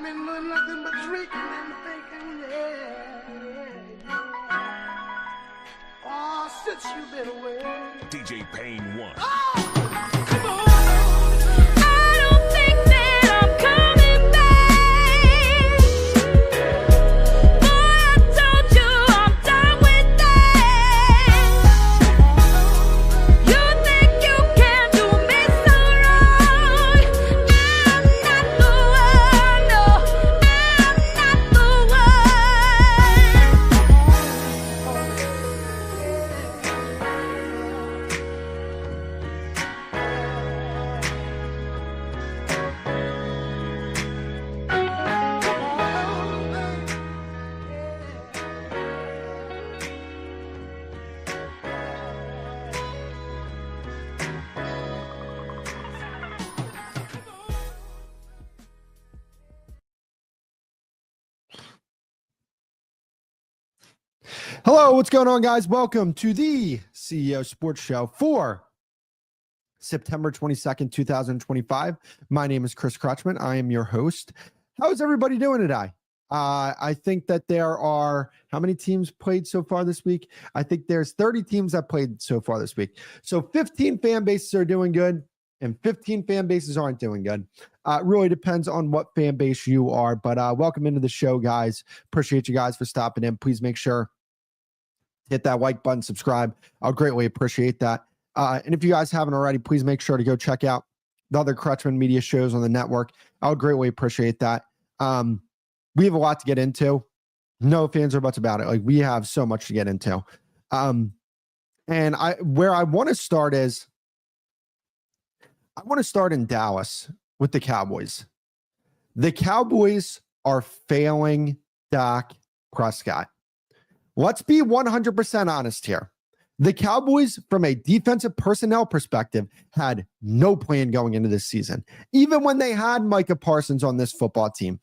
I've been doing nothing but drinking and thinking, oh, since you've been away. DJ Payne 1. Oh, come on. I don't think that I'm coming back. Boy, I told you I'm done with that. You think you can do me so wrong. I'm not the one, no, I'm not the Hello, what's going on, guys? Welcome to the CEO Sports Show for September 22nd, 2025. My name is Kris Kretschman. I am your host. How is everybody doing today? I think that there are, how many teams played so far this week? I think there's 30 teams that played so far this week. So 15 fan bases are doing good and 15 fan bases aren't doing good. It really depends on what fan base you are, but welcome into the show, guys. Appreciate you guys for stopping in. Please make sure hit that like button, subscribe. I'll greatly appreciate that. And if you guys haven't already, please make sure to go check out the other Kretschman media shows on the network. I would greatly appreciate that. We have a lot to get into. No fans or buts about it. Like, we have so much to get into. And where I want to start is, I want to start in Dallas with the Cowboys. The Cowboys are failing Dak Prescott. Let's be 100% honest here. The Cowboys, from a defensive personnel perspective, had no plan going into this season. Even when they had Micah Parsons on this football team,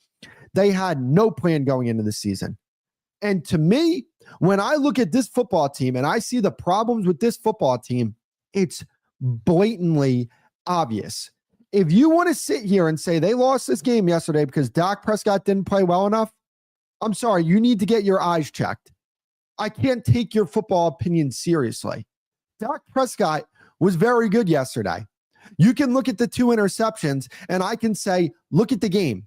they had no plan going into the season. And to me, when I look at this football team and I see the problems with this football team, it's blatantly obvious. If you want to sit here and say they lost this game yesterday because Dak Prescott didn't play well enough, I'm sorry, you need to get your eyes checked. I can't take your football opinion seriously. Dak Prescott was very good yesterday. You can look at the 2 interceptions and I can say, look at the game,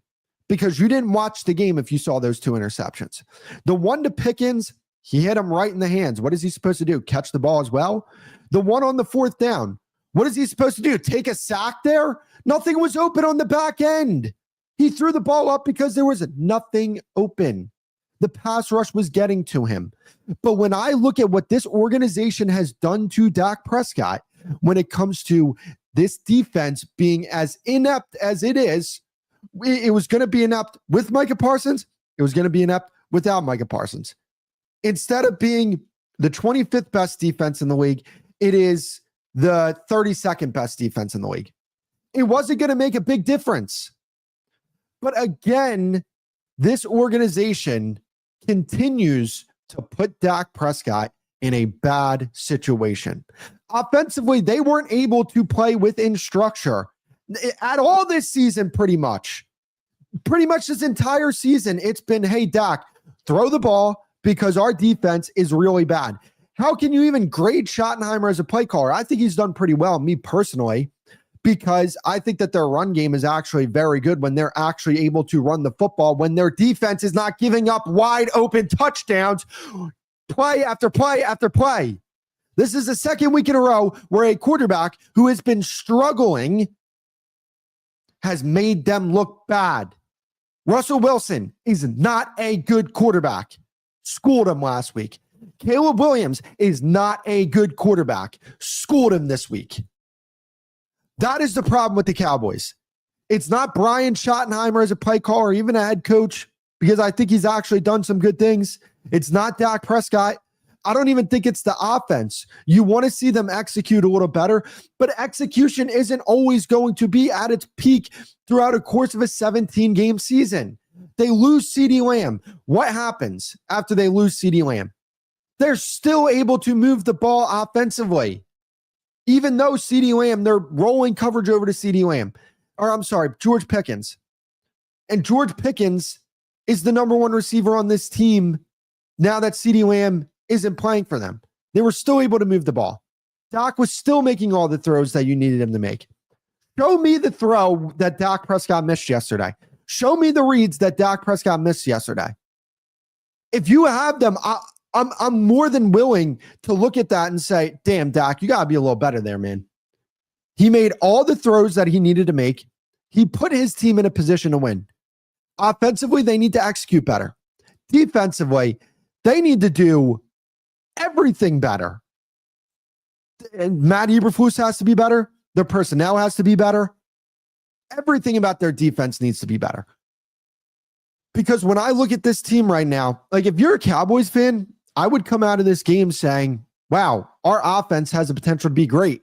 because you didn't watch the game if you saw those 2 interceptions. The one to Pickens, he hit him right in the hands. What is he supposed to do? Catch the ball as well? The one on the 4th down, what is he supposed to do? Take a sack there? Nothing was open on the back end. He threw the ball up because there was nothing open. The pass rush was getting to him. But when I look at what this organization has done to Dak Prescott, when it comes to this defense being as inept as it is, it was going to be inept with Micah Parsons. It was going to be inept without Micah Parsons. Instead of being the 25th best defense in the league, it is the 32nd best defense in the league. It wasn't going to make a big difference. But again, this organization continues to put Dak Prescott in a bad situation. Offensively, they weren't able to play within structure at all this season, pretty much. Pretty much this entire season, it's been, hey, Dak, throw the ball because our defense is really bad. How can you even grade Schottenheimer as a play caller? I think he's done pretty well, me personally, because I think that their run game is actually very good when they're actually able to run the football, when their defense is not giving up wide open touchdowns, play after play after play. This is the second week in a row where a quarterback who has been struggling has made them look bad. Russell Wilson is not a good quarterback. Schooled him last week. Caleb Williams is not a good quarterback. Schooled him this week. That is the problem with the Cowboys. It's not Brian Schottenheimer as a play caller or even a head coach, because I think he's actually done some good things. It's not Dak Prescott. I don't even think it's the offense. You want to see them execute a little better, but execution isn't always going to be at its peak throughout a course of a 17-game season. They lose CeeDee Lamb. What happens after they lose CeeDee Lamb? They're still able to move the ball offensively. Even though CeeDee Lamb, they're rolling coverage over to CeeDee Lamb. Or I'm sorry, George Pickens. And George Pickens is the number one receiver on this team now that CeeDee Lamb isn't playing for them. They were still able to move the ball. Dak was still making all the throws that you needed him to make. Show me the throw that Dak Prescott missed yesterday. Show me the reads that Dak Prescott missed yesterday. If you have them, I'm more than willing to look at that and say, damn, Dak, you got to be a little better there, man. He made all the throws that he needed to make. He put his team in a position to win. Offensively, they need to execute better. Defensively, they need to do everything better. And Matt Eberflus has to be better. Their personnel has to be better. Everything about their defense needs to be better. Because when I look at this team right now, like if you're a Cowboys fan, I would come out of this game saying, wow, our offense has the potential to be great.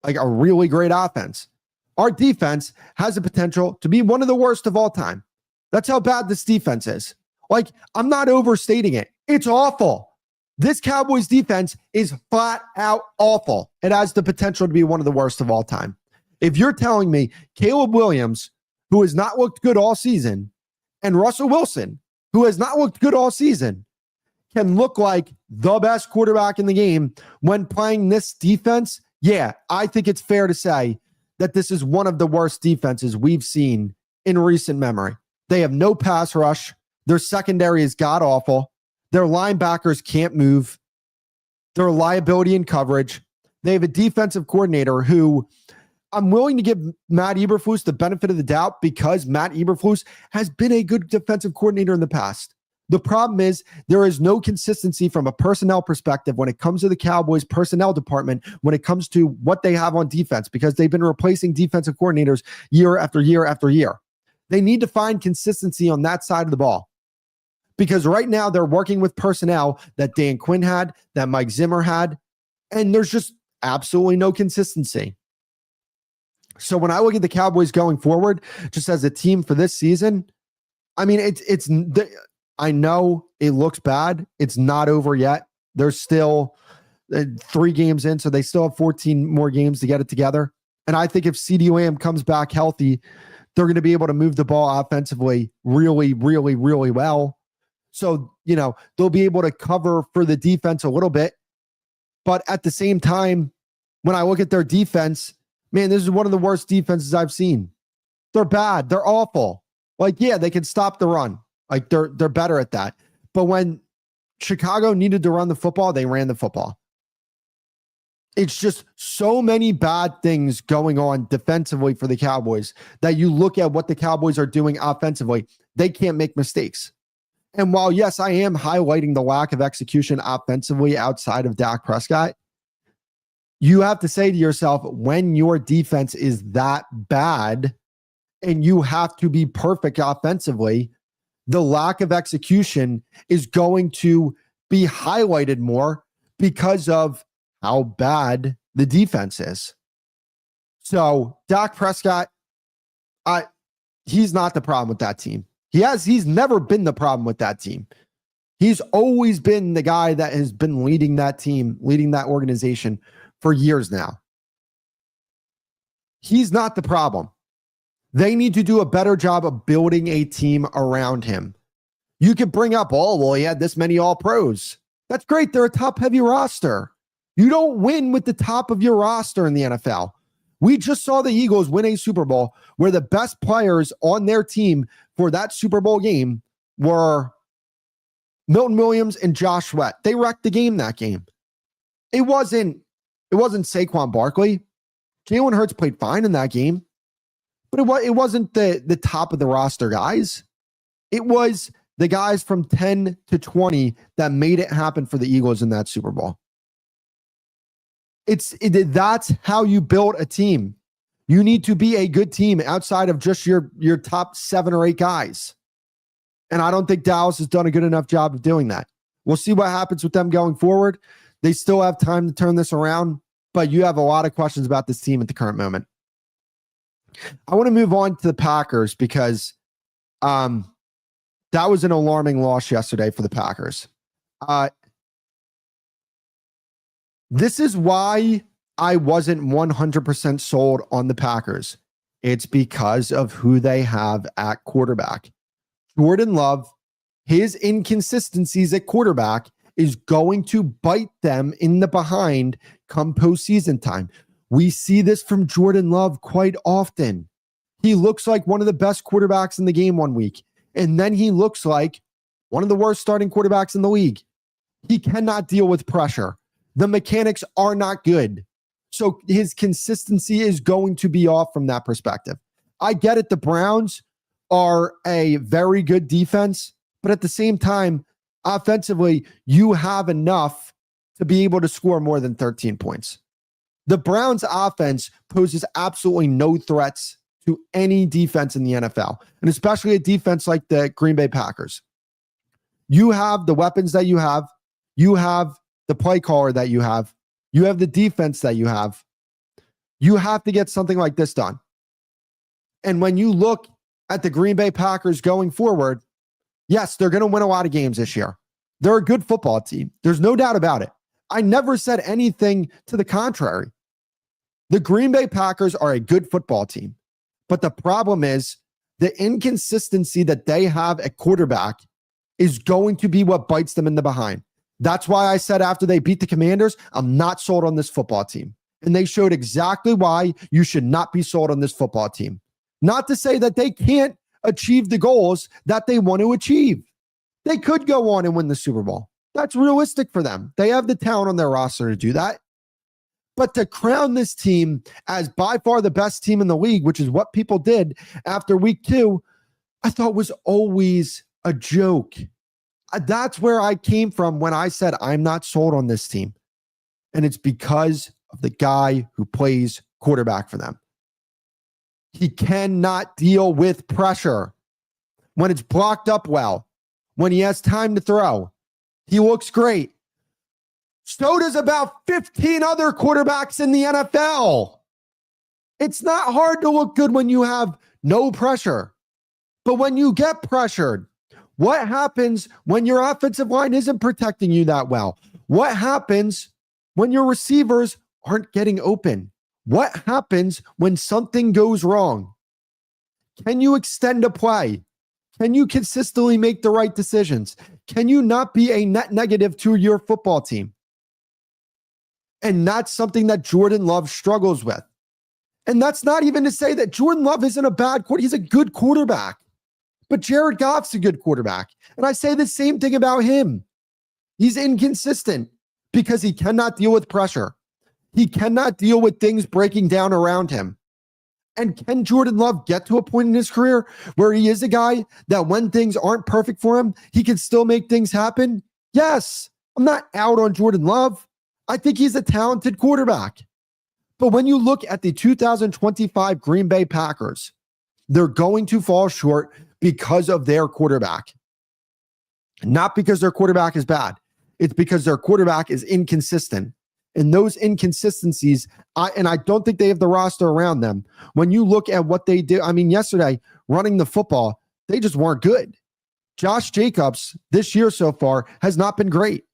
Like a really great offense. Our defense has the potential to be one of the worst of all time. That's how bad this defense is. Like, I'm not overstating it. It's awful. This Cowboys defense is flat out awful. It has the potential to be one of the worst of all time. If you're telling me Caleb Williams, who has not looked good all season, and Russell Wilson, who has not looked good all season, can look like the best quarterback in the game when playing this defense, yeah, I think it's fair to say that this is one of the worst defenses we've seen in recent memory. They have no pass rush. Their secondary is god-awful. Their linebackers can't move. They're a liability in coverage. They have a defensive coordinator who I'm willing to give Matt Eberflus the benefit of the doubt because Matt Eberflus has been a good defensive coordinator in the past. The problem is there is no consistency from a personnel perspective when it comes to the Cowboys personnel department, when it comes to what they have on defense, because they've been replacing defensive coordinators year after year after year. They need to find consistency on that side of the ball. Because right now they're working with personnel that Dan Quinn had, that Mike Zimmer had, and there's just absolutely no consistency. So when I look at the Cowboys going forward, just as a team for this season, I mean, I know it looks bad. It's not over yet. There's still 3 games in, so they still have 14 more games to get it together. And I think if CeeDee Lamb comes back healthy, they're going to be able to move the ball offensively really, really, really well. So, they'll be able to cover for the defense a little bit. But at the same time, when I look at their defense, man, this is one of the worst defenses I've seen. They're bad. They're awful. Like, yeah, they can stop the run. Like, they're better at that. But when Chicago needed to run the football, they ran the football. It's just so many bad things going on defensively for the Cowboys that you look at what the Cowboys are doing offensively, they can't make mistakes. And while, yes, I am highlighting the lack of execution offensively outside of Dak Prescott, you have to say to yourself, when your defense is that bad and you have to be perfect offensively, the lack of execution is going to be highlighted more because of how bad the defense is. So Dak Prescott, he's not the problem with that team. He's never been the problem with that team. He's always been the guy that has been leading that team, leading that organization for years now. He's not the problem. They need to do a better job of building a team around him. You could bring up, he had this many all-pros. That's great. They're a top-heavy roster. You don't win with the top of your roster in the NFL. We just saw the Eagles win a Super Bowl where the best players on their team for that Super Bowl game were Milton Williams and Josh Sweat. They wrecked the game that game. It wasn't Saquon Barkley. Jalen Hurts played fine in that game, but it wasn't the top of the roster guys. It was the guys from 10 to 20 that made it happen for the Eagles in that Super Bowl. That's how you build a team. You need to be a good team outside of just your top 7 or 8 guys. And I don't think Dallas has done a good enough job of doing that. We'll see what happens with them going forward. They still have time to turn this around, but you have a lot of questions about this team at the current moment. I want to move on to the Packers because that was an alarming loss yesterday for the Packers. This is why I wasn't 100% sold on the Packers It's because of who they have at quarterback. Jordan Love, his inconsistencies at quarterback is going to bite them in the behind come postseason time. We see this from Jordan Love quite often. He looks like one of the best quarterbacks in the game one week, and then he looks like one of the worst starting quarterbacks in the league. He cannot deal with pressure. The mechanics are not good. So his consistency is going to be off from that perspective. I get it. The Browns are a very good defense, but at the same time, offensively, you have enough to be able to score more than 13 points. The Browns offense poses absolutely no threats to any defense in the NFL, and especially a defense like the Green Bay Packers. You have the weapons that you have the play caller that you have the defense that you have. You have to get something like this done. And when you look at the Green Bay Packers going forward, yes, they're going to win a lot of games this year. They're a good football team. There's no doubt about it. I never said anything to the contrary. The Green Bay Packers are a good football team. But the problem is the inconsistency that they have at quarterback is going to be what bites them in the behind. That's why I said after they beat the Commanders, I'm not sold on this football team. And they showed exactly why you should not be sold on this football team. Not to say that they can't achieve the goals that they want to achieve. They could go on and win the Super Bowl. That's realistic for them. They have the talent on their roster to do that. But to crown this team as by far the best team in the league, which is what people did after week 2, I thought was always a joke. That's where I came from when I said I'm not sold on this team. And it's because of the guy who plays quarterback for them. He cannot deal with pressure. When it's blocked up well, when he has time to throw, he looks great. So does about 15 other quarterbacks in the NFL. It's not hard to look good when you have no pressure. But when you get pressured, what happens when your offensive line isn't protecting you that well? What happens when your receivers aren't getting open? What happens when something goes wrong? Can you extend a play? Can you consistently make the right decisions? Can you not be a net negative to your football team? And that's something that Jordan Love struggles with. And that's not even to say that Jordan Love isn't a bad quarterback. He's a good quarterback. But Jared Goff's a good quarterback. And I say the same thing about him. He's inconsistent because he cannot deal with pressure. He cannot deal with things breaking down around him. And can Jordan Love get to a point in his career where he is a guy that when things aren't perfect for him, he can still make things happen? Yes. I'm not out on Jordan Love. I think he's a talented quarterback. But when you look at the 2025 Green Bay Packers, they're going to fall short because of their quarterback. Not because their quarterback is bad. It's because their quarterback is inconsistent. And those inconsistencies, I don't think they have the roster around them. When you look at what they did, yesterday, running the football, they just weren't good. Josh Jacobs, this year so far, has not been great.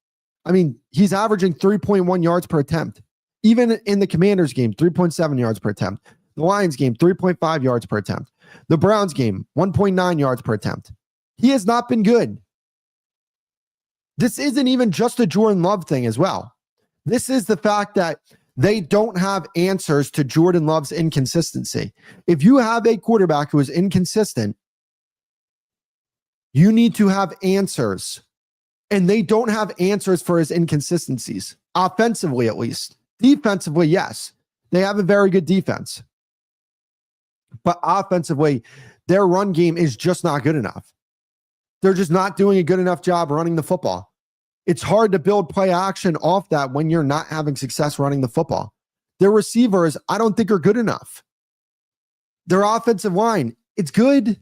He's averaging 3.1 yards per attempt. Even in the Commanders game, 3.7 yards per attempt. The Lions game, 3.5 yards per attempt. The Browns game, 1.9 yards per attempt. He has not been good. This isn't even just a Jordan Love thing as well. This is the fact that they don't have answers to Jordan Love's inconsistency. If you have a quarterback who is inconsistent, you need to have answers. And they don't have answers for his inconsistencies, offensively at least. Defensively, yes. They have a very good defense. But offensively, their run game is just not good enough. They're just not doing a good enough job running the football. It's hard to build play action off that when you're not having success running the football. Their receivers, I don't think are good enough. Their offensive line, it's good,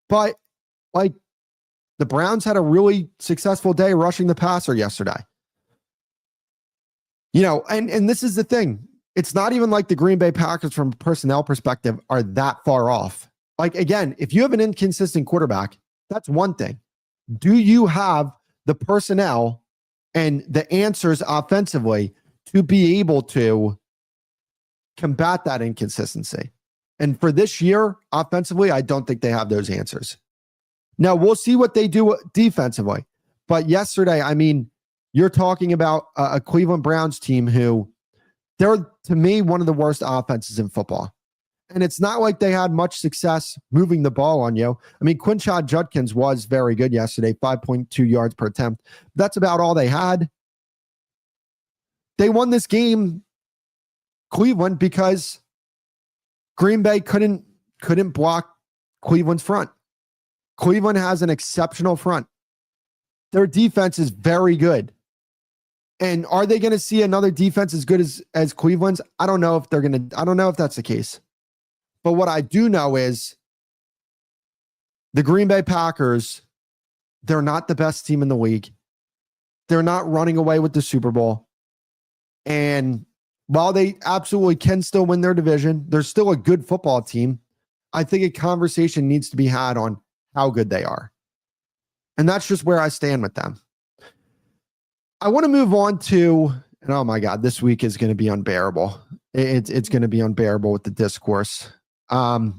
but the Browns had a really successful day rushing the passer yesterday. And this is the thing. It's not even like the Green Bay Packers from a personnel perspective are that far off. Again, if you have an inconsistent quarterback, that's one thing. Do you have the personnel and the answers offensively to be able to combat that inconsistency? And for this year, offensively, I don't think they have those answers. Now, we'll see what they do defensively. But yesterday, I mean, you're talking about a Cleveland Browns team who they're, to me, one of the worst offenses in football. And it's not like they had much success moving the ball on you. I mean, Quinshad Judkins was very good yesterday, 5.2 yards per attempt. That's about all they had. They won this game, Cleveland, because Green Bay couldn't block Cleveland's front. Cleveland has an exceptional front. Their defense is very good. And are they going to see another defense as good as Cleveland's? I don't know if that's the case. But what I do know is the Green Bay Packers, they're not the best team in the league. They're not running away with the Super Bowl. And while they absolutely can still win their division, they're still a good football team. I think a conversation needs to be had on how good they are. And that's just where I stand with them. I want to move on to, and oh my God, this week is going to be unbearable. It's going to be unbearable with the discourse. We're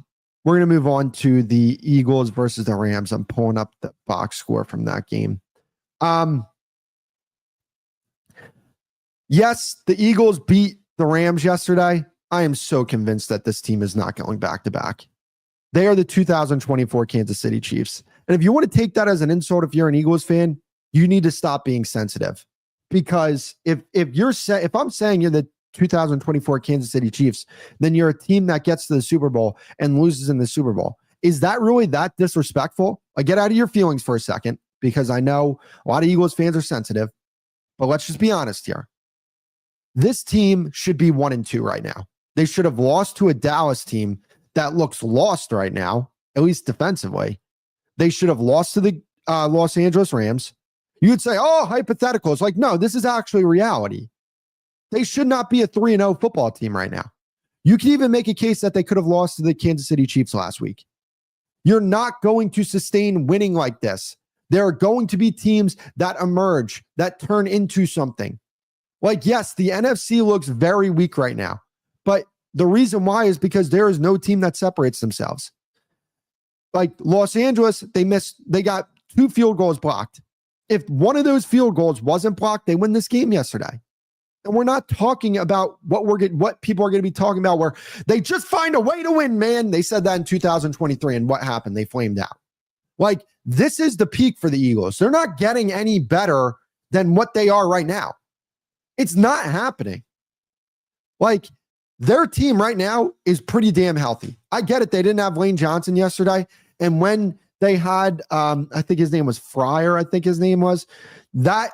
going to move on to the Eagles versus the Rams. I'm pulling up the box score from that game. Yes, the Eagles beat the Rams yesterday. I am so convinced that this team is not going back to back. They are the 2024 Kansas City Chiefs. And if you want to take that as an insult, if you're an Eagles fan, you need to stop being sensitive. Because if I'm saying you're the 2024 Kansas City Chiefs, then you're a team that gets to the Super Bowl and loses in the Super Bowl. Is that really that disrespectful? Get out of your feelings for a second, because I know a lot of Eagles fans are sensitive, but let's just be honest here. This team should be 1-2 right now. They should have lost to a Dallas team that looks lost right now, at least defensively. They should have lost to the Los Angeles Rams. You would say, oh, hypothetical. It's like, no, this is actually reality. They should not be a 3-0 football team right now. You can even make a case that they could have lost to the Kansas City Chiefs last week. You're not going to sustain winning like this. There are going to be teams that emerge, that turn into something. Like, yes, the NFC looks very weak right now, but the reason why is because there is no team that separates themselves. Like Los Angeles, they got 2 field goals blocked. If one of those field goals wasn't blocked, they win this game yesterday. And we're not talking about what people are going to be talking about where they just find a way to win, man. They said that in 2023, and what happened? They flamed out. Like, this is the peak for the Eagles. They're not getting any better than what they are right now. It's not happening. Like, their team right now is pretty damn healthy. I get it. They didn't have Lane Johnson yesterday. And when they had, I think his name was Fryer, that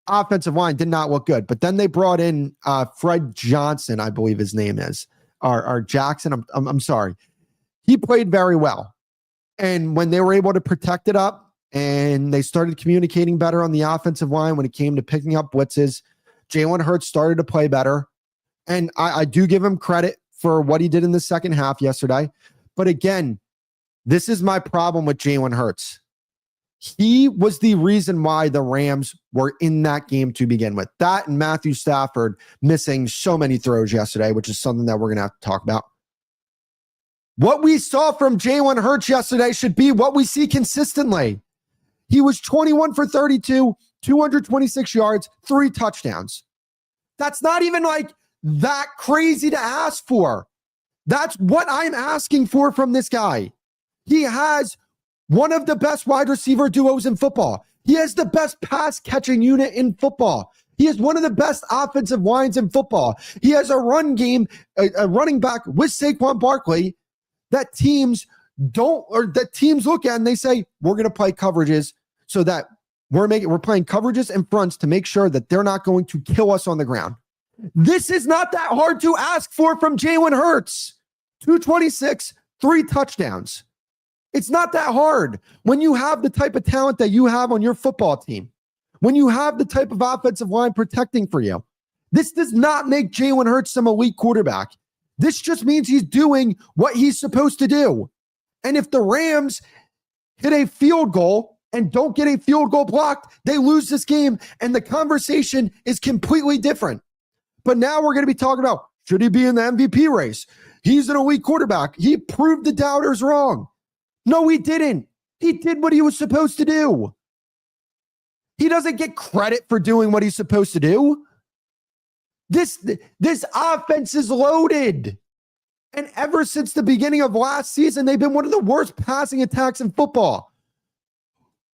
offensive line did not look good. But then they brought in Fred Johnson, I believe his name is, or Jackson. I'm sorry. He played very well. And when they were able to protect it up and they started communicating better on the offensive line when it came to picking up blitzes, Jalen Hurts started to play better. And I do give him credit for what he did in the second half yesterday. But again, this is my problem with Jalen Hurts. He was the reason why the Rams were in that game to begin with. That and Matthew Stafford missing so many throws yesterday, which is something that we're going to have to talk about. What we saw from Jalen Hurts yesterday should be what we see consistently. He was 21 for 32, 226 yards, 3 touchdowns. That's not even like that crazy to ask for. That's what I'm asking for from this guy. He has one of the best wide receiver duos in football. He has the best pass catching unit in football. He is one of the best offensive lines in football. He has a run game, a running back with Saquon Barkley that teams look at and they say, we're going to play coverages so that we're playing coverages and fronts to make sure that they're not going to kill us on the ground. This is not that hard to ask for from Jalen Hurts. 226, 3 touchdowns. It's not that hard when you have the type of talent that you have on your football team, when you have the type of offensive line protecting for you. This does not make Jalen Hurts some elite quarterback. This just means he's doing what he's supposed to do. And if the Rams hit a field goal and don't get a field goal blocked, they lose this game, and the conversation is completely different. But now we're going to be talking about, should he be in the MVP race? he's an elite quarterback. He proved the doubters wrong. No, he didn't. He did what he was supposed to do. He doesn't get credit for doing what he's supposed to do. This offense is loaded. And ever since the beginning of last season, they've been one of the worst passing attacks in football.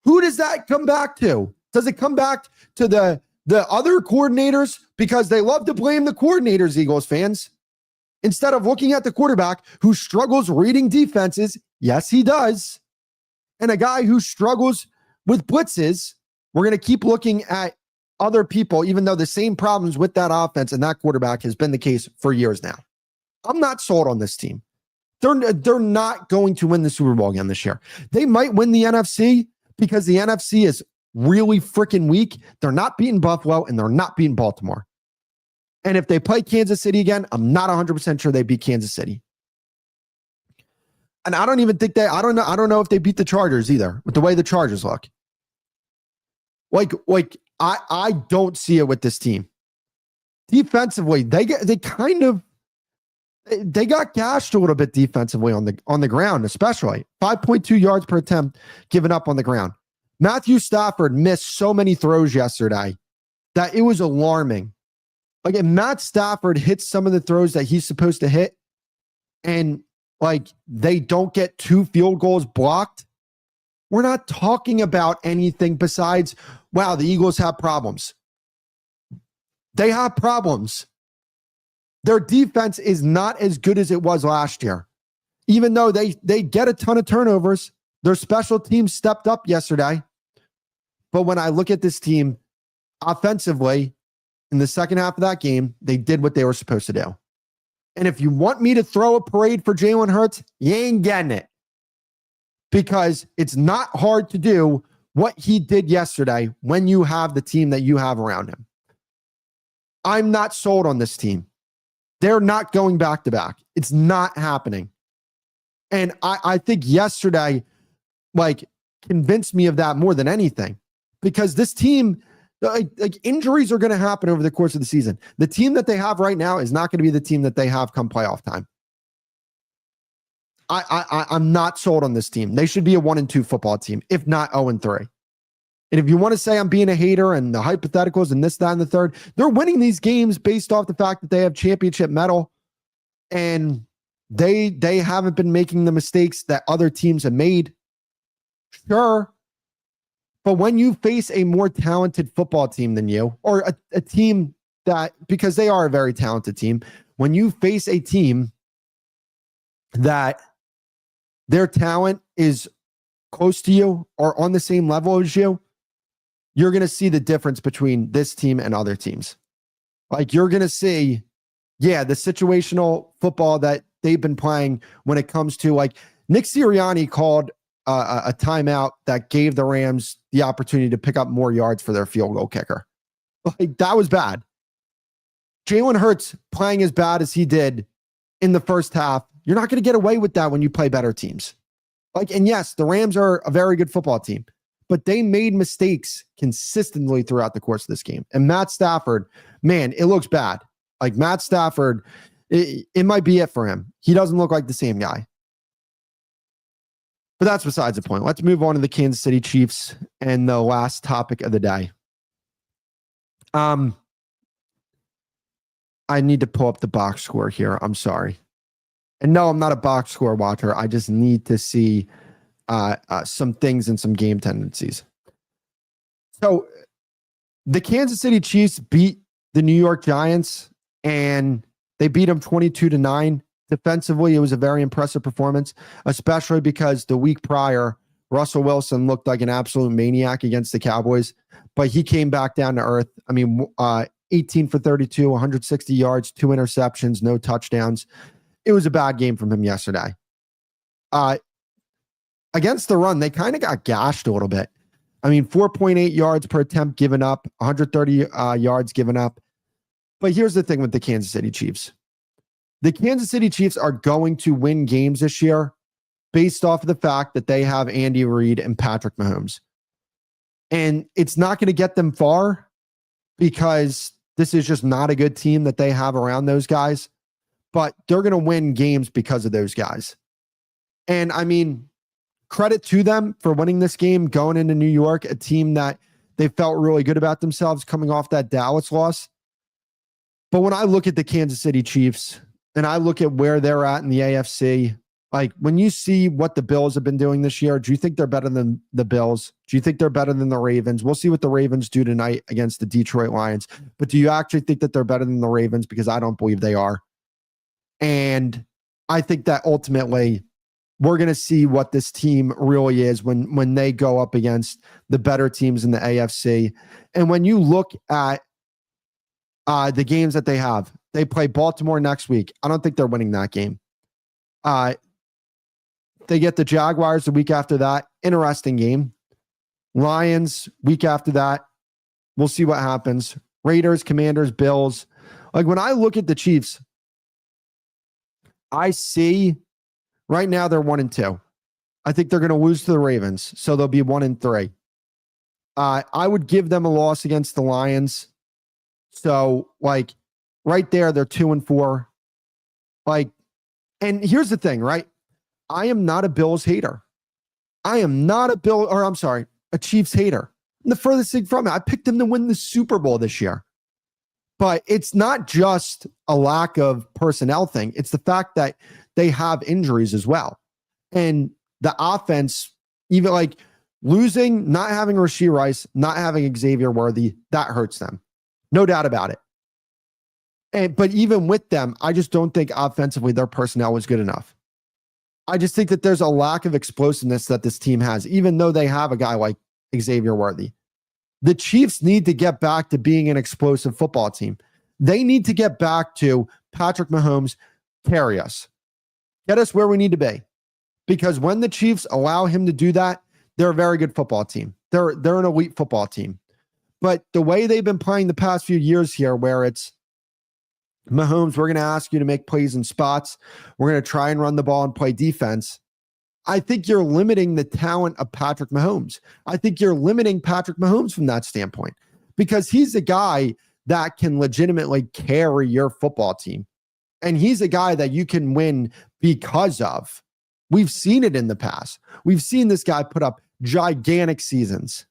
Who does that come back to? Does it come back to the other coordinators? Because they love to blame the coordinators, Eagles fans. Instead of looking at the quarterback who struggles reading defenses, yes, he does, and a guy who struggles with blitzes, we're going to keep looking at other people, even though the same problems with that offense and that quarterback has been the case for years now. I'm not sold on this team. They're not going to win the Super Bowl again this year. They might win the NFC because the NFC is really freaking weak. They're not beating Buffalo and they're not beating Baltimore. And if they play Kansas City again, I'm not 100% sure they beat Kansas City. And I don't even think I don't know if they beat the Chargers either, with the way the Chargers look. I don't see it with this team. Defensively, they got gashed a little bit defensively on the ground, especially 5.2 yards per attempt given up on the ground. Matthew Stafford missed so many throws yesterday that it was alarming. Like, if Matt Stafford hits some of the throws that he's supposed to hit, and they don't get 2 field goals blocked, we're not talking about anything besides, wow, the Eagles have problems. They have problems. Their defense is not as good as it was last year. Even though they get a ton of turnovers, their special teams stepped up yesterday. But when I look at this team offensively, in the second half of that game, they did what they were supposed to do. And if you want me to throw a parade for Jalen Hurts, you ain't getting it. Because it's not hard to do what he did yesterday when you have the team that you have around him. I'm not sold on this team. They're not going back to back. It's not happening. And I think yesterday, convinced me of that more than anything. Because this team, injuries are going to happen over the course of the season. The team that they have right now is not going to be the team that they have come playoff time. I'm not sold on this team. They should be a 1-2 football team, if not 0-3. And if you want to say I'm being a hater and the hypotheticals and this, that, and the third, they're winning these games based off the fact that they have championship metal and they haven't been making the mistakes that other teams have made. Sure. But when you face a more talented football team than you, or a team that, because they are a very talented team, when you face a team that their talent is close to you or on the same level as you, you're going to see the difference between this team and other teams. You're going to see, the situational football that they've been playing when it comes to, Nick Sirianni called a timeout that gave the Rams the opportunity to pick up more yards for their field goal kicker. That was bad. Jalen Hurts playing as bad as he did in the first half, you're not going to get away with that when you play better teams. And yes, the Rams are a very good football team, but they made mistakes consistently throughout the course of this game. And Matt Stafford, man, it looks bad. Matt Stafford, it might be it for him. He doesn't look like the same guy. But that's besides the point. Let's move on to the Kansas City Chiefs and the last topic of the day. I need to pull up the box score here. I'm sorry. And no, I'm not a box score watcher. I just need to see some things and some game tendencies. So the Kansas City Chiefs beat the New York Giants, and they beat them 22-9. Defensively, it was a very impressive performance, especially because the week prior, Russell Wilson looked like an absolute maniac against the Cowboys, but he came back down to earth. 18 for 32, 160 yards, 2 interceptions, no touchdowns. It was a bad game from him yesterday. Against the run, they kind of got gashed a little bit. 4.8 yards per attempt given up, 130 yards given up. But here's the thing with the Kansas City Chiefs. The Kansas City Chiefs are going to win games this year based off of the fact that they have Andy Reid and Patrick Mahomes. And it's not going to get them far because this is just not a good team that they have around those guys. but they're going to win games because of those guys. And I mean, credit to them for winning this game, going into New York, a team that they felt really good about themselves coming off that Dallas loss. But when I look at the Kansas City Chiefs and I look at where they're at in the AFC, like when you see what the Bills have been doing this year, do you think they're better than the Bills? Do you think they're better than the Ravens? We'll see what the Ravens do tonight against the Detroit Lions. But do you actually think that they're better than the Ravens? Because I don't believe they are. And I think that ultimately we're going to see what this team really is when they go up against the better teams in the AFC. And when you look at the games that they have, they play Baltimore next week. I don't think they're winning that game. They get the Jaguars the week after that. Interesting game. Lions week after that. We'll see what happens. Raiders, Commanders, Bills. Like when I look at the Chiefs, I see right now they're 1-2. I think they're going to lose to the Ravens, so they'll be 1-3. I would give them a loss against the Lions. So like right there, they're 2-4. Like, and here's the thing, right? I am not a Bills hater. I am not a Chiefs hater. I'm the furthest thing from it. I picked them to win the Super Bowl this year. But it's not just a lack of personnel thing. It's the fact that they have injuries as well. And the offense, even like losing, not having Rashee Rice, not having Xavier Worthy, that hurts them. No doubt about it. But even with them, I just don't think offensively their personnel was good enough. I just think that there's a lack of explosiveness that this team has, even though they have a guy like Xavier Worthy. The Chiefs need to get back to being an explosive football team. They need to get back to Patrick Mahomes, carry us, get us where we need to be. Because when the Chiefs allow him to do that, they're a very good football team. They're an elite football team. But the way they've been playing the past few years here, where it's Mahomes, we're going to ask you to make plays in spots. We're going to try and run the ball and play defense. I think you're limiting the talent of Patrick Mahomes. I think you're limiting Patrick Mahomes from that standpoint because he's a guy that can legitimately carry your football team. And he's a guy that you can win because of. We've seen it in the past. We've seen this guy put up gigantic seasons.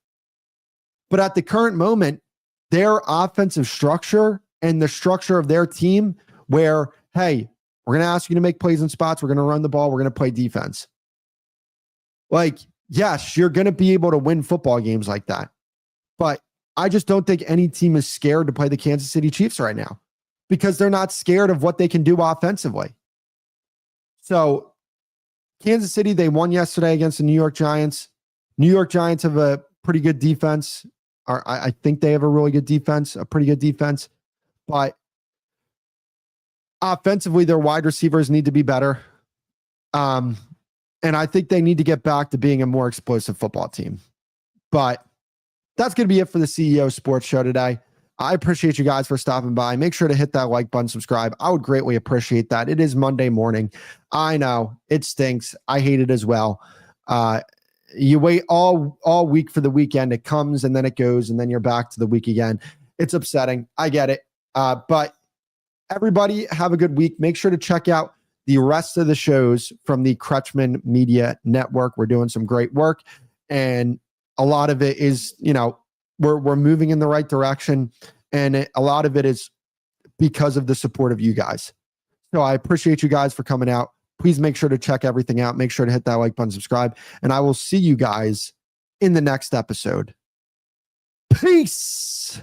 But at the current moment, their offensive structure and the structure of their team where, hey, we're going to ask you to make plays in spots. We're going to run the ball. We're going to play defense. Like, yes, you're going to be able to win football games like that. But I just don't think any team is scared to play the Kansas City Chiefs right now because they're not scared of what they can do offensively. So Kansas City, they won yesterday against the New York Giants. New York Giants have a pretty good defense. Or I think they have a really good defense, a pretty good defense. But offensively, their wide receivers need to be better. And I think they need to get back to being a more explosive football team. But that's going to be it for the CEO Sports Show today. I appreciate you guys for stopping by. Make sure to hit that like button, subscribe. I would greatly appreciate that. It is Monday morning. I know it stinks. I hate it as well. You wait all week for the weekend. It comes and then it goes and then you're back to the week again. It's upsetting. I get it. But everybody have a good week. Make sure to check out the rest of the shows from the Kretschman Media Network. We're doing some great work and a lot of it is, we're moving in the right direction. And a lot of it is because of the support of you guys. So I appreciate you guys for coming out. Please make sure to check everything out. Make sure to hit that like button, subscribe, and I will see you guys in the next episode. Peace.